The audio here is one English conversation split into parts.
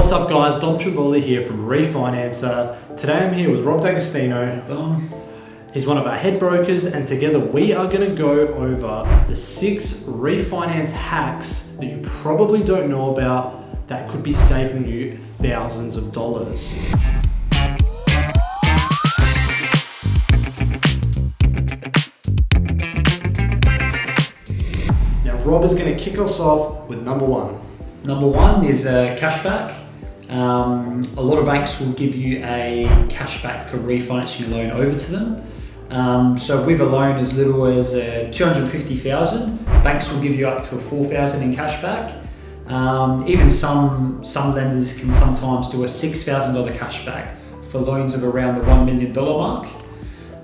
What's up guys, Dom Trimboli here from Refinance. Today I'm here with Rob D'Agostino. Dom. He's one of our head brokers, and together we are going to go over the 6 refinance hacks that you probably don't know about that could be saving you thousands of dollars. Now Rob is going to kick us off with number 1. Number 1 is cashback. A lot of banks will give you a cashback for refinancing your loan over to them. So with a loan as little as $250,000, banks will give you up to $4,000 in cashback. Even some lenders can sometimes do a $6,000 cashback for loans of around the $1 million mark.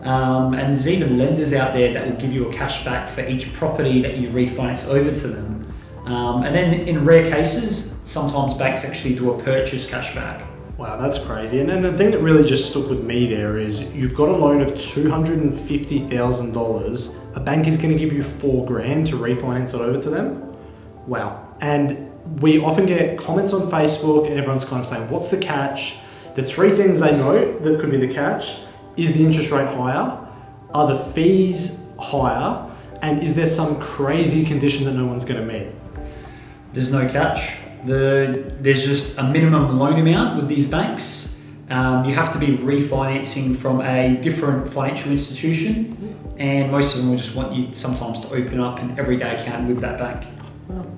And there's even lenders out there that will give you a cashback for each property that you refinance over to them. And then in rare cases, sometimes banks actually do a purchase cashback. Wow, that's crazy. And then the thing that really just stuck with me there is you've got a loan of $250,000. A bank is going to give you $4,000 to refinance it over to them. Wow. And we often get comments on Facebook and everyone's kind of saying, what's the catch? The 3 things they know that could be the catch: is the interest rate higher? Are the fees higher? And is there some crazy condition that no one's going to meet? There's no catch. There's just a minimum loan amount with these banks. You have to be refinancing from a different financial institution, and most of them will just want you sometimes to open up an everyday account with that bank.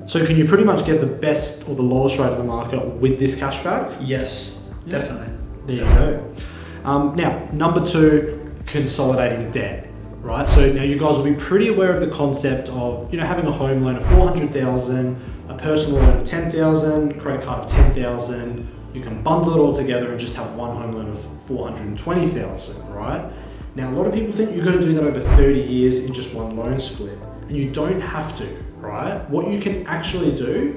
So can you pretty much get the best or the lowest rate of the market with this cashback? Yes, definitely. There you go. Now, number 2, consolidating debt. Right, so now you guys will be pretty aware of the concept of, having a home loan of $400,000, a personal loan of $10,000, credit card of $10,000. You can bundle it all together and just have one home loan of $420,000, right? Now, a lot of people think you've got to do that over 30 years in just one loan split, and you don't have to, right? What you can actually do,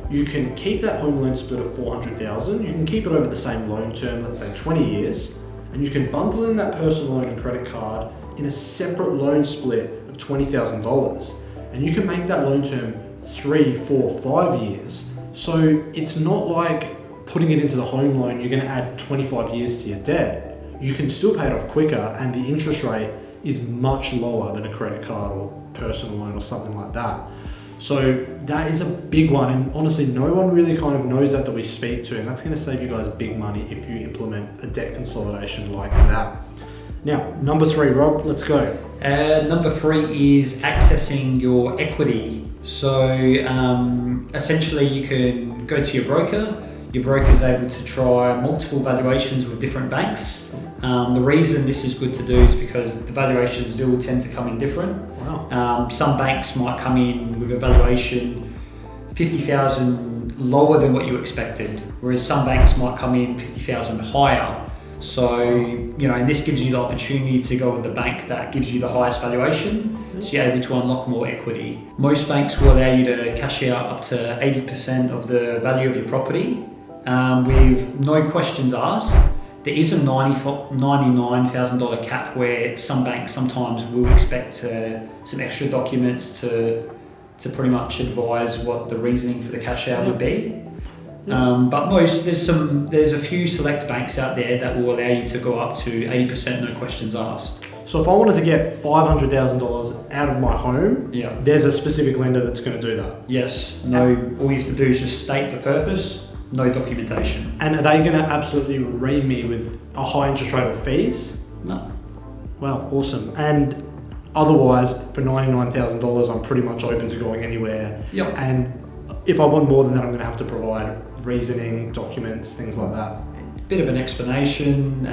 you can keep that home loan split of $400,000. You can keep it over the same loan term, let's say 20 years, and you can bundle in that personal loan and credit card in a separate loan split of $20,000, and you can make that loan term 3, 4, 5 years. So it's not like putting it into the home loan, you're going to add 25 years to your debt. You can still pay it off quicker, and the interest rate is much lower than a credit card or personal loan or something like that. So that is a big one, and honestly no one really kind of knows that we speak to, and that's going to save you guys big money if you implement a debt consolidation like that. Now, number 3, Rob, let's go. Number 3 is accessing your equity. So essentially you can go to your broker. Your broker is able to try multiple valuations with different banks. The reason this is good to do is because the valuations do tend to come in different. Wow. Some banks might come in with a valuation $50,000 lower than what you expected, whereas some banks might come in $50,000 higher. So, and this gives you the opportunity to go with the bank that gives you the highest valuation, so you're able to unlock more equity. Most banks will allow you to cash out up to 80% of the value of your property with no questions asked. There is a $99,000 cap where some banks sometimes will expect some extra documents to pretty much advise what the reasoning for the cash out would be. But there's a few select banks out there that will allow you to go up to 80% no questions asked. So if I wanted to get $500,000 out of my home, there's a specific lender that's going to do that? Yes. No. All you have to do is just state the purpose, no documentation. And are they going to absolutely ream me with a high interest rate or fees? No. Wow, awesome. And otherwise, for $99,000, I'm pretty much open to going anywhere. Yep. And if I want more than that, I'm going to have to provide reasoning, documents, things like that. Bit of an explanation,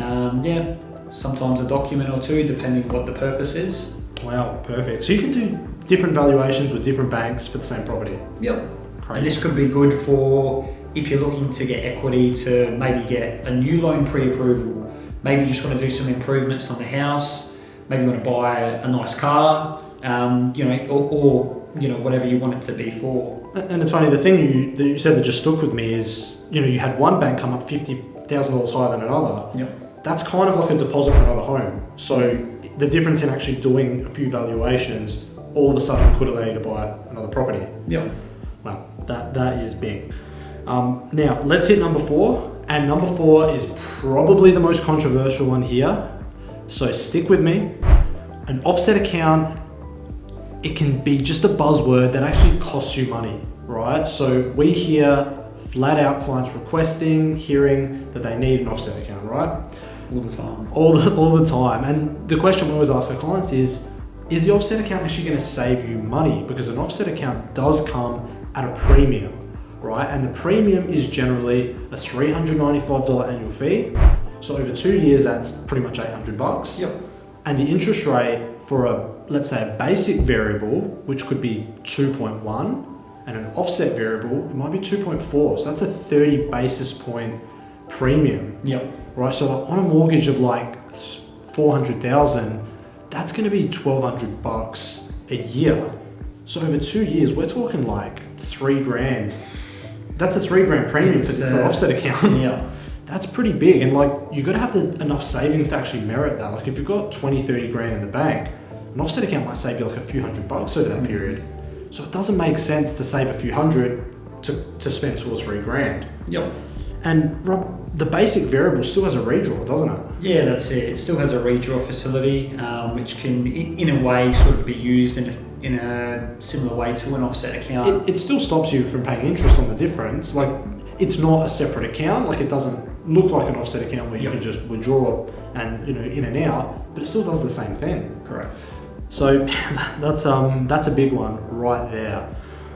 sometimes a document or 2, depending what the purpose is. Wow, perfect. So you can do different valuations with different banks for the same property. Yep. Crazy. And this could be good for if you're looking to get equity to maybe get a new loan pre-approval. Maybe you just want to do some improvements on the house. Maybe you want to buy a nice car, or whatever you want it to be for. And it's funny, the thing that you said that just stuck with me is, you had one bank come up $50,000 higher than another. Yep. That's kind of like a deposit for another home. So the difference in actually doing a few valuations all of a sudden could allow you to buy another property. Yep. Wow, that is big. Now, let's hit number 4. And number 4 is probably the most controversial one here. So stick with me. An offset account, it can be just a buzzword that actually costs you money, right? So we hear flat out clients hearing that they need an offset account, right? All the time. All the time. And the question we always ask our clients is the offset account actually going to save you money? Because an offset account does come at a premium, right? And the premium is generally a $395 annual fee. So over 2 years, that's pretty much $800. Yep. And the interest rate for let's say a basic variable, which could be 2.1, and an offset variable, it might be 2.4. So that's a 30 basis point premium. Yep. Right, so like on a mortgage of like 400,000, that's going to be $1,200 a year. So over 2 years, we're talking like $3,000. That's a $3,000 premium for an offset account. Yeah. That's pretty big, and like you got to have enough savings to actually merit that. Like if you've got 20, 30 grand in the bank, an offset account might save you like a few $100 over that period. So it doesn't make sense to save a few hundred to spend $2 or $3,000. Yep. And Rob, the basic variable still has a redraw, doesn't it? Yeah, that's it. It still has a redraw facility, which can, in a way, sort of be used in a similar way to an offset account. It still stops you from paying interest on the difference. Like, it's not a separate account. Like, it doesn't look like an offset account where you can just withdraw and in and out, but it still does the same thing. Correct. So that's a big one right there.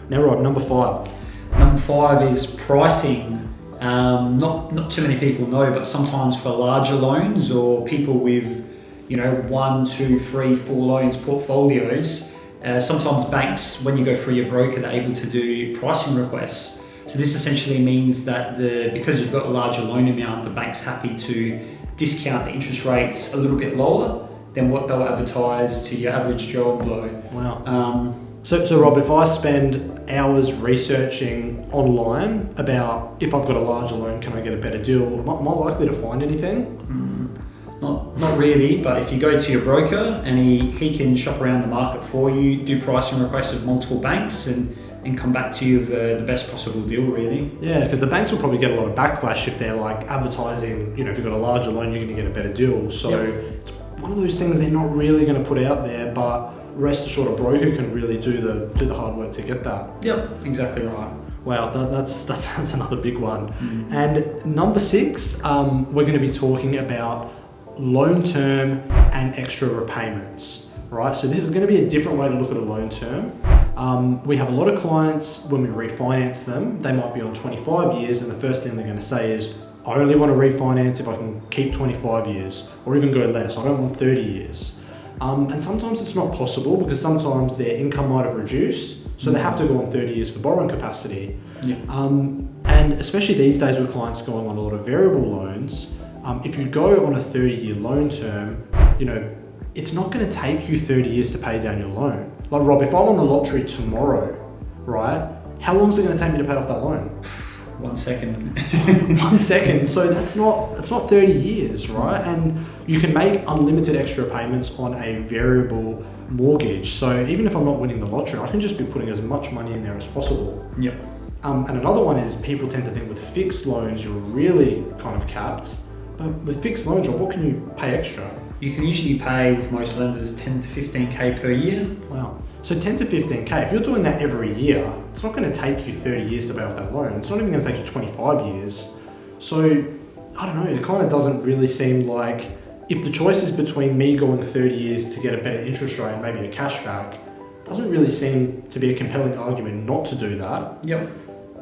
Now, Rob, number 5. Number 5 is pricing. Not too many people know, but sometimes for larger loans or people with 1, 2, 3, 4 loans portfolios, sometimes banks, when you go through your broker, they're able to do pricing requests. So this essentially means that because you've got a larger loan amount, the bank's happy to discount the interest rates a little bit lower than what they'll advertise to your average Joe Blow. Wow. So Rob, if I spend hours researching online about if I've got a larger loan, can I get a better deal? Am I likely to find anything? Not really, but if you go to your broker and he can shop around the market for you, do pricing requests with multiple banks and come back to you with the best possible deal, really. Yeah, because the banks will probably get a lot of backlash if they're like advertising, if you've got a larger loan, you're going to get a better deal. So It's one of those things they're not really going to put out there, but rest assured a broker can really do the hard work to get that. Yep, exactly right. Wow, that's another big one. And number 6, we're going to be talking about loan term and extra repayments, right? So this is going to be a different way to look at a loan term. We have a lot of clients, when we refinance them, they might be on 25 years, and the first thing they're going to say is, I only want to refinance if I can keep 25 years, or even go less. I don't want 30 years. And sometimes it's not possible because sometimes their income might have reduced, so they have to go on 30 years for borrowing capacity. Yeah. And especially these days with clients going on a lot of variable loans, if you go on a 30-year loan term, it's not going to take you 30 years to pay down your loan. Like Rob, if I won the lottery tomorrow, right, how long is it going to take me to pay off that loan? 1 second. 1 second. So that's not 30 years, right? And you can make unlimited extra payments on a variable mortgage. So even if I'm not winning the lottery, I can just be putting as much money in there as possible. Yep. And another one is people tend to think with fixed loans, you're really kind of capped. But with fixed loans, what can you pay extra? You can usually pay, with most lenders, 10 to 15K per year. Wow. So 10 to 15K, if you're doing that every year, it's not going to take you 30 years to pay off that loan. It's not even going to take you 25 years. So, I don't know, it kind of doesn't really seem like, if the choice is between me going 30 years to get a better interest rate and maybe a cashback, doesn't really seem to be a compelling argument not to do that. Yep.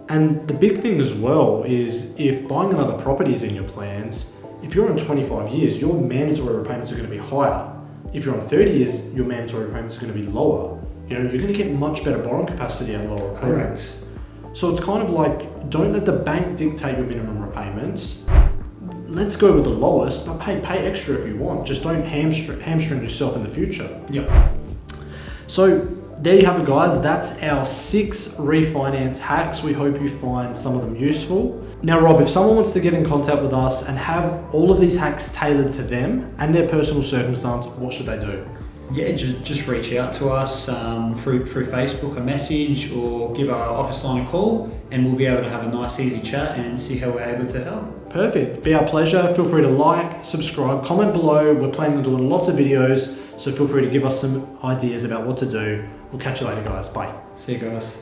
And the big thing as well is if buying another property is in your plans, if you're on 25 years, your mandatory repayments are going to be higher. If you're on 30 years, your mandatory repayments are going to be lower. You're going to get much better borrowing capacity and lower repayments. So it's kind of like, don't let the bank dictate your minimum repayments. Let's go with the lowest, but pay extra if you want. Just don't hamstring yourself in the future. Yep. So there you have it, guys. That's our 6 refinance hacks. We hope you find some of them useful. Now, Rob, if someone wants to get in contact with us and have all of these hacks tailored to them and their personal circumstance, what should they do? yeah, just reach out to us through Facebook, a message, or give our office line a call, and we'll be able to have a nice, easy chat and see how we're able to help. Perfect. Be our pleasure. Feel free to like, subscribe, comment below. We're planning on doing lots of videos, so feel free to give us some ideas about what to do. We'll catch you later, guys. Bye. See you guys.